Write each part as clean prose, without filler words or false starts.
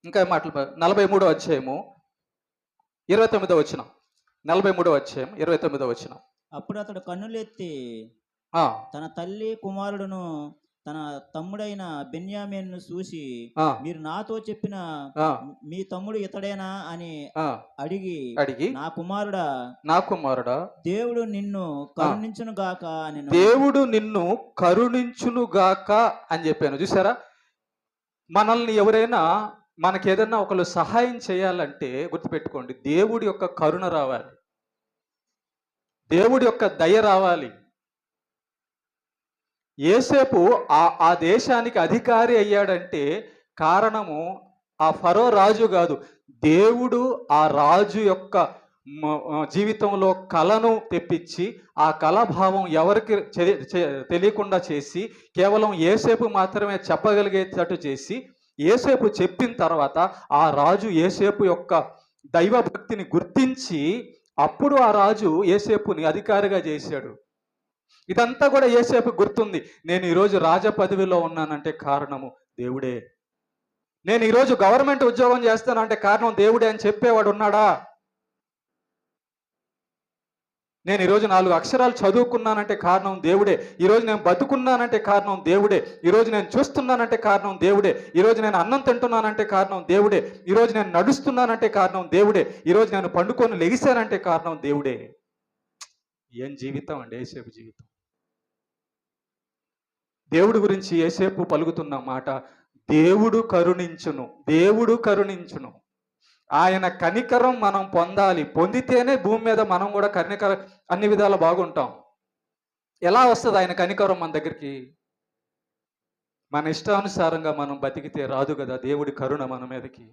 ఇంకా మాటలు 43వ అధ్యాయము 29వ వచనం. 43వ అధ్యాయం 29వ వచనం. అప్పుడు అతడు కన్నులెత్తి ఆ! తన తల్లి కుమారుడును తన తమ్ముడైన బెన్యామీనును చూసి, ఆ! మీరు నాతో చెప్పిన ఆ! మీ తమ్ముడు ఇతడేనా అని ఆ! అడిగి, అడిగి, నా కుమారుడా, నా కుమారుడా, దేవుడు నిన్ను కరుణించును గాక అనెను. దేవుడు నిన్ను కరుణించునుగాక అని చెప్పాను. చూసారా? మనల్ని ఎవరైనా మనకేదన్నా ఒకళ్ళు సహాయం చేయాలంటే గుర్తుపెట్టుకోండి, దేవుడి యొక్క కరుణ రావాలి. దేవుడి యొక్క దయ రావాలి. యోసేపు ఆ దేశానికి అధికారి అయ్యాడంటే కారణము ఆ ఫరో రాజు కాదు. దేవుడు ఆ రాజు యొక్క జీవితంలో కళను తెప్పించి ఆ కళాభావం ఎవరికి తెలియకుండా చేసి కేవలం యోసేపు మాత్రమే చెప్పగలిగేటట్టు చేసి, యోసేపు చెప్పిన తర్వాత ఆ రాజు యోసేపు యొక్క దైవ భక్తిని గుర్తించి అప్పుడు ఆ రాజు యోసేపుని అధికారిగా చేశాడు. ఇదంతా కూడా యోసేపు గుర్తుంది. నేను ఈరోజు రాజ పదవిలో ఉన్నానంటే కారణము దేవుడే. నేను ఈరోజు గవర్నమెంట్ ఉద్యోగం చేస్తానంటే కారణం దేవుడే అని చెప్పేవాడు ఉన్నాడా? నేను ఈరోజు 4 అక్షరాలు చదువుకున్నానంటే కారణం దేవుడే. ఈరోజు నేను బతుకున్నానంటే కారణం దేవుడే. ఈరోజు నేను చూస్తున్నానంటే కారణం దేవుడే. ఈరోజు నేను అన్నం తింటున్నానంటే కారణం దేవుడే. ఈరోజు నేను నడుస్తున్నానంటే కారణం దేవుడే. ఈరోజు నేను పండుకొని లెగిశానంటే కారణం దేవుడే. ఏం జీవితం అండి యోసేపు జీవితం. దేవుడి గురించి యోసేపు పలుకుతున్న మాట, దేవుడు కరుణించును, దేవుడు కరుణించును. ఆయన కనికరం మనం పొందాలి. పొందితేనే భూమి మీద మనం కూడా అన్ని విధాల బాగుంటాం. ఎలా వస్తుంది ఆయన కనికరం మన దగ్గరికి? మన ఇష్టానుసారంగా మనం బతికితే రాదు కదా దేవుడి కరుణ మన మీదకి.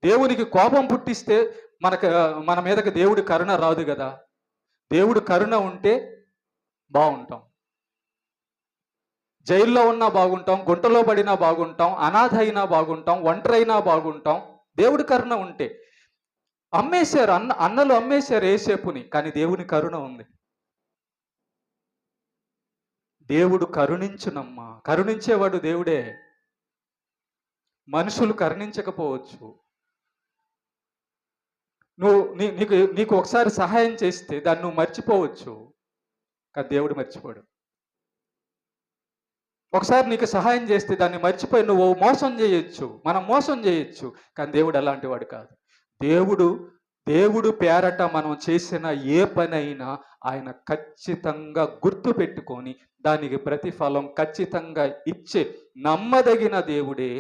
దేవునికి కోపం పుట్టిస్తే మన మీదకి దేవుడి కరుణ రాదు కదా. దేవుడు కరుణ ఉంటే బాగుంటాం. జైల్లో ఉన్నా బాగుంటాం, గుంటలో పడినా బాగుంటాం, అనాథ అయినా బాగుంటాం, ఒంటరైనా బాగుంటాం. దేవుడి కరుణ ఉంటే. అమ్మేశారు, అన్నలు అమ్మేశారు యోసేపుని, కానీ దేవుని కరుణ ఉంది. దేవుడు కరుణించునమ్మా. కరుణించేవాడు దేవుడే. మనుషులు కరుణించకపోవచ్చు. నీకు ఒకసారి సహాయం చేస్తే దాన్ని నువ్వు మర్చిపోవచ్చు, కానీ దేవుడు మర్చిపోడు. ఒకసారి నీకు సహాయం చేస్తే దాన్ని మర్చిపోయి నువ్వు మోసం చేయొచ్చు, మనం మోసం చేయొచ్చు, కానీ దేవుడు అలాంటి వాడు కాదు. దేవుడు పేరట మనం చేసిన ఏ పనైనా ఆయన ఖచ్చితంగా గుర్తు పెట్టుకొని దానికి ప్రతిఫలం ఖచ్చితంగా ఇచ్చే నమ్మదగిన దేవుడే